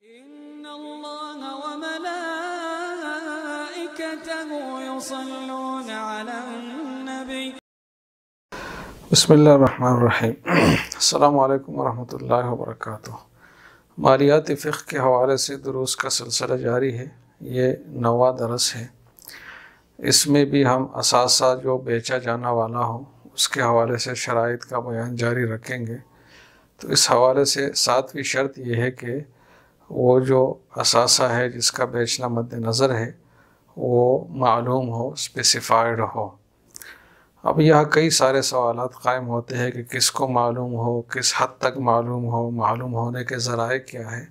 إن الله وملائكته يصلون على النبي بسم اللہ الرحمن الرحیم۔ السلام علیکم ورحمۃ اللہ وبرکاتہ۔ مالیاتی فقہ کے حوالے سے دروس کا سلسلہ جاری ہے۔ یہ 9واں درس ہے۔ اس میں بھی ہم اثاثہ جو بیچا جانا والا ہو اس کے حوالے سے شرائط کا بیان جاری رکھیں گے۔ تو اس حوالے سے 7ویں شرط یہ ہے کہ وہ جو اثاثہ ہے جس کا بیچنا مد نظر ہے وہ معلوم ہو، اسپیسیفائڈ ہو۔ اب یہاں کئی سارے سوالات قائم ہوتے ہیں کہ کس کو معلوم ہو، کس حد تک معلوم ہو، معلوم ہونے کے ذرائع کیا ہے۔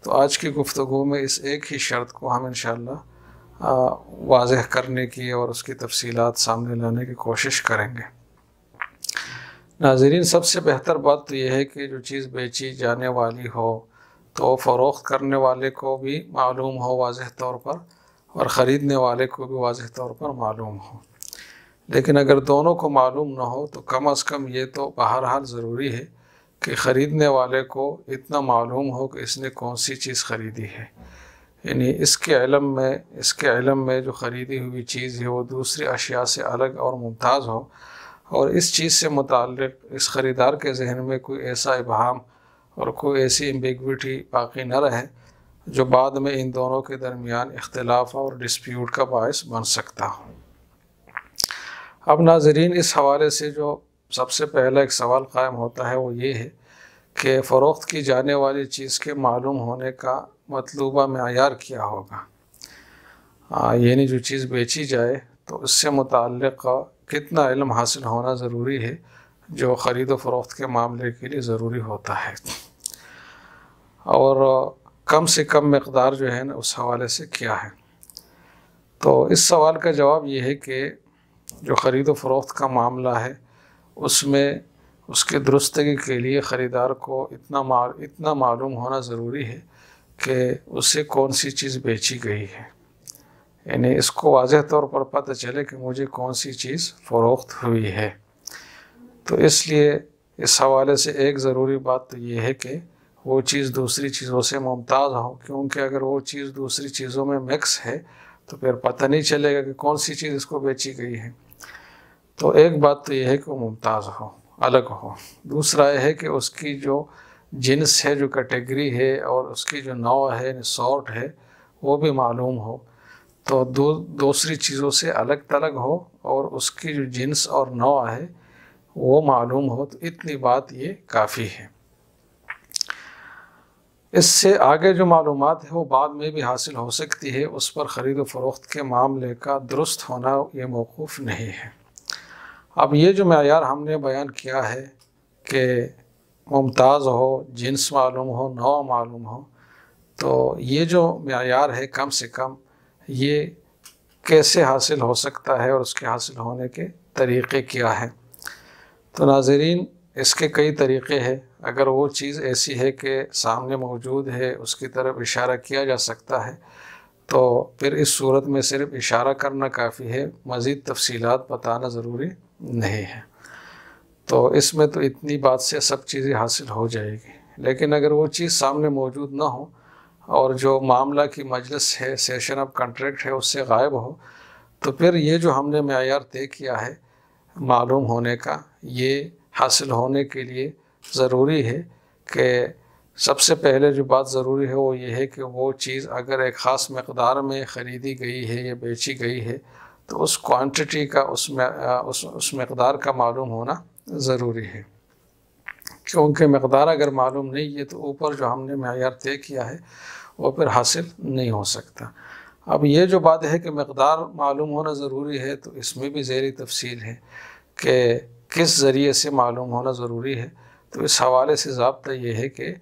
تو آج کی گفتگو میں اس ایک ہی شرط کو ہم انشاءاللہ واضح کرنے کی اور اس کی تفصیلات سامنے لانے کی کوشش کریں گے۔ ناظرین، سب سے بہتر بات تو یہ ہے کہ جو چیز بیچی جانے والی ہو تو فروخت کرنے والے کو بھی معلوم ہو واضح طور پر، اور خریدنے والے کو بھی واضح طور پر معلوم ہو۔ لیکن اگر دونوں کو معلوم نہ ہو تو کم از کم یہ تو بہرحال ضروری ہے کہ خریدنے والے کو اتنا معلوم ہو کہ اس نے کون سی چیز خریدی ہے، یعنی اس کے علم میں جو خریدی ہوئی چیز ہے وہ دوسری اشیاء سے الگ اور ممتاز ہو، اور اس چیز سے متعلق اس خریدار کے ذہن میں کوئی ایسا ابہام اور کوئی ایسی ایمبیگوٹی باقی نہ رہے جو بعد میں ان دونوں کے درمیان اختلاف اور ڈسپیوٹ کا باعث بن سکتا ہو۔ اب ناظرین، اس حوالے سے جو سب سے پہلا ایک سوال قائم ہوتا ہے وہ یہ ہے کہ فروخت کی جانے والی چیز کے معلوم ہونے کا مطلوبہ معیار کیا ہوگا، یعنی جو چیز بیچی جائے تو اس سے متعلق کتنا علم حاصل ہونا ضروری ہے جو خرید و فروخت کے معاملے کے لیے ضروری ہوتا ہے، اور کم سے کم مقدار جو ہے نا اس حوالے سے کیا ہے۔ تو اس سوال کا جواب یہ ہے کہ جو خرید و فروخت کا معاملہ ہے اس میں اس کے درستگی کے لیے خریدار کو اتنا معلوم ہونا ضروری ہے کہ اسے کون سی چیز بیچی گئی ہے، یعنی اس کو واضح طور پر پتہ چلے کہ مجھے کون سی چیز فروخت ہوئی ہے۔ تو اس لیے اس حوالے سے ایک ضروری بات تو یہ ہے کہ وہ چیز دوسری چیزوں سے ممتاز ہو، کیونکہ اگر وہ چیز دوسری چیزوں میں مکس ہے تو پھر پتہ نہیں چلے گا کہ کون سی چیز اس کو بیچی گئی ہے۔ تو ایک بات تو یہ ہے کہ وہ ممتاز ہو، الگ ہو۔ دوسرا یہ ہے کہ اس کی جو جنس ہے، جو کیٹیگری ہے، اور اس کی جو نوع ہے، سارٹ ہے، وہ بھی معلوم ہو۔ تو دوسری چیزوں سے الگ تلگ ہو اور اس کی جو جنس اور نوع ہے وہ معلوم ہو، تو اتنی بات یہ کافی ہے۔ اس سے آگے جو معلومات ہے وہ بعد میں بھی حاصل ہو سکتی ہے، اس پر خرید و فروخت کے معاملے کا درست ہونا یہ موقوف نہیں ہے۔ اب یہ جو معیار ہم نے بیان کیا ہے کہ ممتاز ہو، جنس معلوم ہو، نوع معلوم ہو، تو یہ جو معیار ہے کم سے کم یہ کیسے حاصل ہو سکتا ہے اور اس کے حاصل ہونے کے طریقے کیا ہیں؟ تو ناظرین، اس کے کئی طریقے ہیں۔ اگر وہ چیز ایسی ہے کہ سامنے موجود ہے، اس کی طرف اشارہ کیا جا سکتا ہے، تو پھر اس صورت میں صرف اشارہ کرنا کافی ہے، مزید تفصیلات بتانا ضروری نہیں ہے۔ تو اس میں تو اتنی بات سے سب چیزیں حاصل ہو جائے گی۔ لیکن اگر وہ چیز سامنے موجود نہ ہو اور جو معاملہ کی مجلس ہے، سیشن آف کنٹریکٹ ہے، اس سے غائب ہو، تو پھر یہ جو ہم نے معیار طے کیا ہے معلوم ہونے کا، یہ حاصل ہونے کے لیے ضروری ہے کہ سب سے پہلے جو بات ضروری ہے وہ یہ ہے کہ وہ چیز اگر ایک خاص مقدار میں خریدی گئی ہے یا بیچی گئی ہے تو اس کوانٹٹی کا، اس مقدار کا معلوم ہونا ضروری ہے، کیونکہ مقدار اگر معلوم نہیں ہے تو اوپر جو ہم نے معیار طے کیا ہے وہ پھر حاصل نہیں ہو سکتا۔ اب یہ جو بات ہے کہ مقدار معلوم ہونا ضروری ہے، تو اس میں بھی ذیلی تفصیل ہے کہ کس ذریعے سے معلوم ہونا ضروری ہے۔ تو اس حوالے سے ضابطہ یہ ہے کہ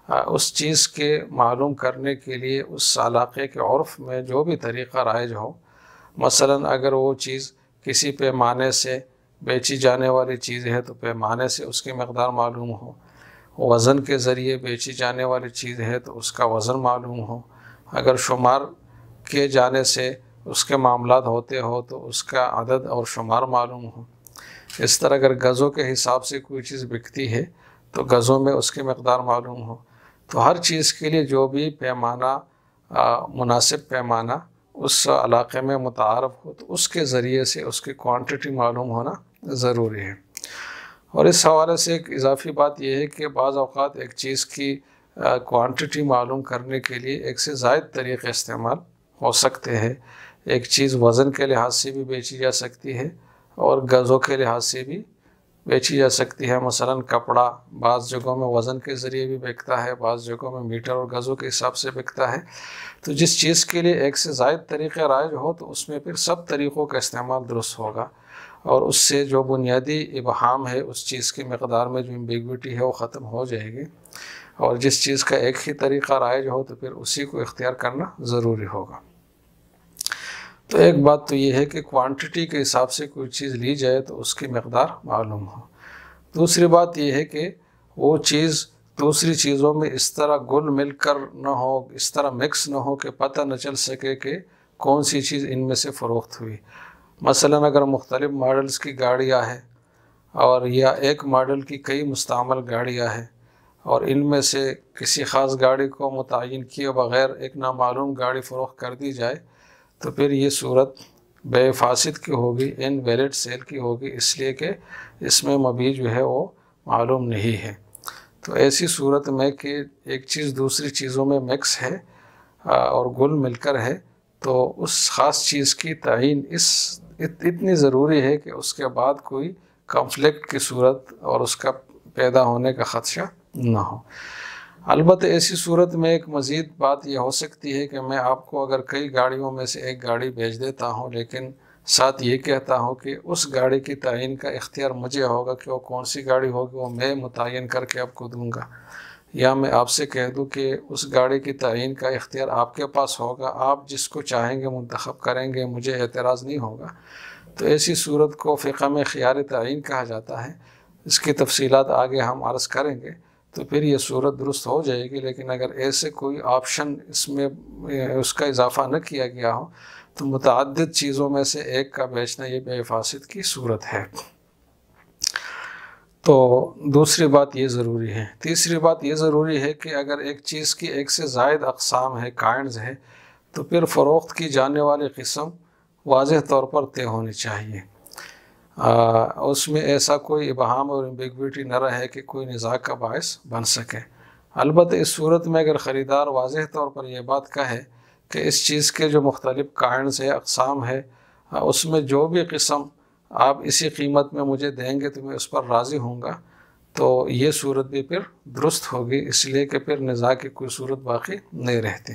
اس چیز کے معلوم کرنے کے لیے اس علاقے کے عرف میں جو بھی طریقہ رائج ہو، مثلا اگر وہ چیز کسی پیمانے سے بیچی جانے والی چیز ہے تو پیمانے سے اس کی مقدار معلوم ہو، وزن کے ذریعے بیچی جانے والی چیز ہے تو اس کا وزن معلوم ہو، اگر شمار کیے جانے سے اس کے معاملات ہوتے ہو تو اس کا عدد اور شمار معلوم ہو۔ اس طرح اگر گزوں کے حساب سے کوئی چیز بکتی ہے تو گزوں میں اس کی مقدار معلوم ہو۔ تو تو ہر چیز کے لیے جو بھی پیمانہ مناسب پیمانہ اس علاقے میں متعارف ہو تو اس کے ذریعے سے اس کی کوانٹٹی معلوم ہونا ضروری ہے۔ اور اس حوالے سے ایک اضافی بات یہ ہے کہ بعض اوقات ایک چیز کی کوانٹٹی معلوم کرنے کے لیے ایک سے زائد طریقے استعمال ہو سکتے ہیں۔ ایک چیز وزن کے لحاظ سے بھی بیچی جا سکتی ہے اور گزوں کے لحاظ سے بھی بیچی جا سکتی ہے۔ مثلا کپڑا بعض جگہوں میں وزن کے ذریعے بھی بکتا ہے، بعض جگہوں میں میٹر اور گزوں کے حساب سے بکتا ہے۔ تو جس چیز کے لیے ایک سے زائد طریقے رائج ہو تو اس میں پھر سب طریقوں کا استعمال درست ہوگا، اور اس سے جو بنیادی ابہام ہے اس چیز کی مقدار میں جو ایمبیگوٹی ہے وہ ختم ہو جائے گی، اور جس چیز کا ایک ہی طریقہ رائج ہو تو پھر اسی کو اختیار کرنا ضروری ہوگا۔ تو ایک بات تو یہ ہے کہ کوانٹٹی کے حساب سے کوئی چیز لی جائے تو اس کی مقدار معلوم ہو۔ دوسری بات یہ ہے کہ وہ چیز دوسری چیزوں میں اس طرح گل مل کر نہ ہو، اس طرح مکس نہ ہو کہ پتہ نہ چل سکے کہ کون سی چیز ان میں سے فروخت ہوئی۔ مثلا اگر مختلف ماڈلز کی گاڑیاں ہیں اور یا ایک ماڈل کی کئی مستعمل گاڑیاں ہیں، اور ان میں سے کسی خاص گاڑی کو متعین کیے بغیر ایک نامعلوم گاڑی فروخت کر دی جائے تو پھر یہ صورت بے فاسد کی ہوگی، ان ویلڈ سیل کی ہوگی، اس لیے کہ اس میں مبیع جو ہے وہ معلوم نہیں ہے۔ تو ایسی صورت میں کہ ایک چیز دوسری چیزوں میں مکس ہے اور گل مل کر ہے تو اس خاص چیز کی تعین اتنی ضروری ہے کہ اس کے بعد کوئی کنفلکٹ کی صورت اور اس کا پیدا ہونے کا خدشہ نہ ہو۔ البتہ ایسی صورت میں ایک مزید بات یہ ہو سکتی ہے کہ میں آپ کو اگر کئی گاڑیوں میں سے ایک گاڑی بیچ دیتا ہوں لیکن ساتھ یہ کہتا ہوں کہ اس گاڑی کی تعین کا اختیار مجھے ہوگا کہ وہ کون سی گاڑی ہوگی وہ میں متعین کر کے آپ کو دوں گا، یا میں آپ سے کہہ دوں کہ اس گاڑی کی تعین کا اختیار آپ کے پاس ہوگا، آپ جس کو چاہیں گے منتخب کریں گے، مجھے اعتراض نہیں ہوگا، تو ایسی صورت کو فقہ میں خیار تعین کہا جاتا ہے۔ اس کی تفصیلات آگے ہم عرض کریں گے، تو پھر یہ صورت درست ہو جائے گی۔ لیکن اگر ایسے کوئی آپشن اس میں اس کا اضافہ نہ کیا گیا ہو تو متعدد چیزوں میں سے ایک کا بیچنا یہ بے فاسد کی صورت ہے۔ تو دوسری بات یہ ضروری ہے۔ تیسری بات یہ ضروری ہے کہ اگر ایک چیز کی ایک سے زائد اقسام ہے، کائنڈز ہے، تو پھر فروخت کی جانے والی قسم واضح طور پر طے ہونی چاہیے، اس میں ایسا کوئی ابہام اور ایمبیگوٹی نہ رہے کہ کوئی نزاع کا باعث بن سکے۔ البتہ اس صورت میں اگر خریدار واضح طور پر یہ بات کہے کہ اس چیز کے جو مختلف کائنڈز ہے، اقسام ہے، اس میں جو بھی قسم آپ اسی قیمت میں مجھے دیں گے تو میں اس پر راضی ہوں گا، تو یہ صورت بھی پھر درست ہوگی، اس لیے کہ پھر نزاع کی کوئی صورت باقی نہیں رہتی۔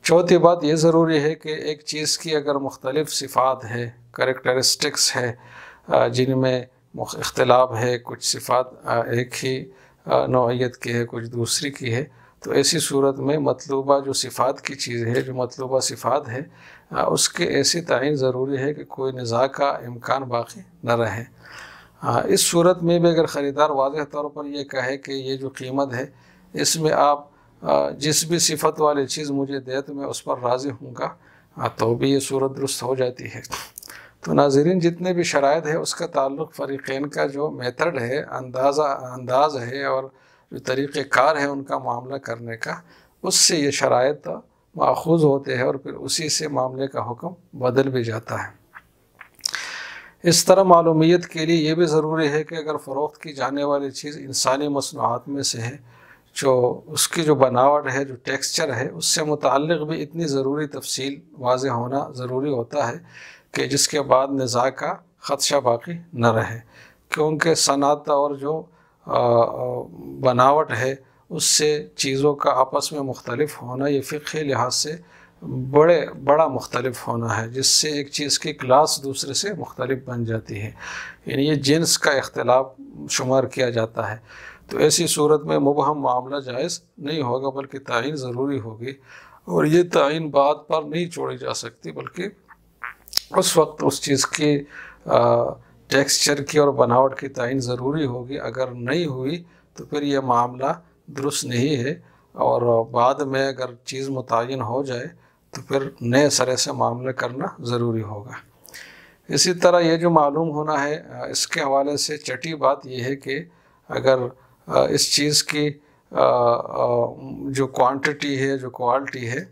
چوتھی بات یہ ضروری ہے کہ ایک چیز کی اگر مختلف صفات ہے، کریکٹرسٹکس ہے جن میں اختلاف ہے، کچھ صفات ایک ہی نوعیت کی ہے، کچھ دوسری کی ہے، تو ایسی صورت میں مطلوبہ جو صفات کی چیز ہے، جو مطلوبہ صفات ہے، اس کے ایسی تعین ضروری ہے کہ کوئی نزاع کا امکان باقی نہ رہے۔ اس صورت میں بھی اگر خریدار واضح طور پر یہ کہے کہ یہ جو قیمت ہے اس میں آپ جس بھی صفت والی چیز مجھے دے تو میں اس پر راضی ہوں گا، تو بھی یہ صورت درست ہو جاتی ہے۔ تو ناظرین، جتنے بھی شرائط ہے اس کا تعلق فریقین کا جو میتھڈ ہے، انداز ہے اور جو طریقہ کار ہے ان کا معاملہ کرنے کا، اس سے یہ شرائط ماخوذ ہوتے ہیں اور پھر اسی سے معاملے کا حکم بدل بھی جاتا ہے۔ اس طرح معلومیت کے لیے یہ بھی ضروری ہے کہ اگر فروخت کی جانے والی چیز انسانی مصنوعات میں سے ہے، جو اس کی جو بناوٹ ہے، جو ٹیکسچر ہے، اس سے متعلق بھی اتنی ضروری تفصیل واضح ہونا ضروری ہوتا ہے کہ جس کے بعد نزاع کا خدشہ باقی نہ رہے، کیونکہ صنعت اور جو بناوٹ ہے اس سے چیزوں کا آپس میں مختلف ہونا یہ فقہی لحاظ سے بڑا مختلف ہونا ہے، جس سے ایک چیز کی کلاس دوسرے سے مختلف بن جاتی ہے، یعنی یہ جنس کا اختلاف شمار کیا جاتا ہے۔ تو ایسی صورت میں مبہم معاملہ جائز نہیں ہوگا بلکہ تعین ضروری ہوگی، اور یہ تعین بات پر نہیں چھوڑی جا سکتی بلکہ اس وقت اس چیز کی ٹیکسچر کی اور بناوٹ کی تعین ضروری ہوگی۔ اگر نہیں ہوئی تو پھر یہ معاملہ درست نہیں ہے، اور بعد میں اگر چیز متعین ہو جائے تو پھر نئے سرے سے معاملہ کرنا ضروری ہوگا۔ اسی طرح یہ جو معلوم ہونا ہے، اس کے حوالے سے چھٹی بات یہ ہے کہ اگر اس چیز کی جو کوانٹٹی ہے جو کوالٹی ہے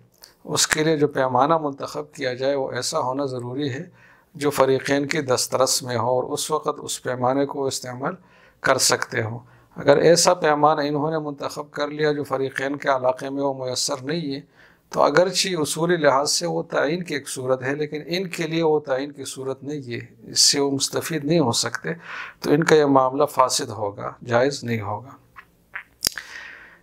اس کے لیے جو پیمانہ منتخب کیا جائے وہ ایسا ہونا ضروری ہے جو فریقین کی دسترس میں ہو اور اس وقت اس پیمانے کو استعمال کر سکتے ہوں۔ اگر ایسا پیمانہ انہوں نے منتخب کر لیا جو فریقین کے علاقے میں وہ میسر نہیں ہے تو اگرچہ اصولی لحاظ سے وہ تعین کی ایک صورت ہے لیکن ان کے لیے وہ تعین کی صورت نہیں ہے، اس سے وہ مستفید نہیں ہو سکتے، تو ان کا یہ معاملہ فاسد ہوگا، جائز نہیں ہوگا۔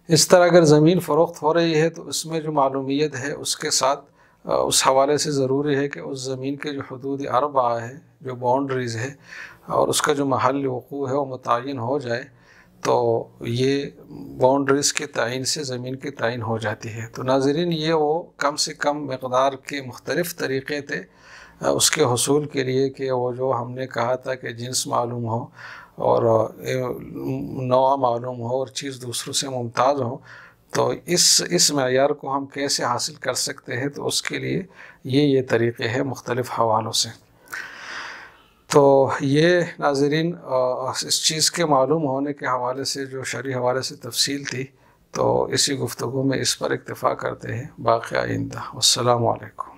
اس طرح اگر زمین فروخت ہو رہی ہے تو اس میں جو معلومیت ہے اس کے ساتھ اس حوالے سے ضروری ہے کہ اس زمین کے جو حدود اربعہ ہے، جو باؤنڈریز ہے اور اس کا جو محل وقوع ہے وہ متعین ہو جائے، تو یہ باؤنڈریز کے تعین سے زمین کی تعین ہو جاتی ہے۔ تو ناظرین، یہ وہ کم سے کم مقدار کے مختلف طریقے تھے اس کے حصول کے لیے کہ وہ جو ہم نے کہا تھا کہ جنس معلوم ہو اور نوع معلوم ہو اور چیز دوسروں سے ممتاز ہو، تو اس معیار کو ہم کیسے حاصل کر سکتے ہیں، تو اس کے لیے یہ طریقے ہیں مختلف حوالوں سے۔ تو یہ ناظرین اس چیز کے معلوم ہونے کے حوالے سے جو شرعی حوالے سے تفصیل تھی، تو اسی گفتگو میں اس پر اکتفا کرتے ہیں، باقی آئندہ۔ والسلام علیکم۔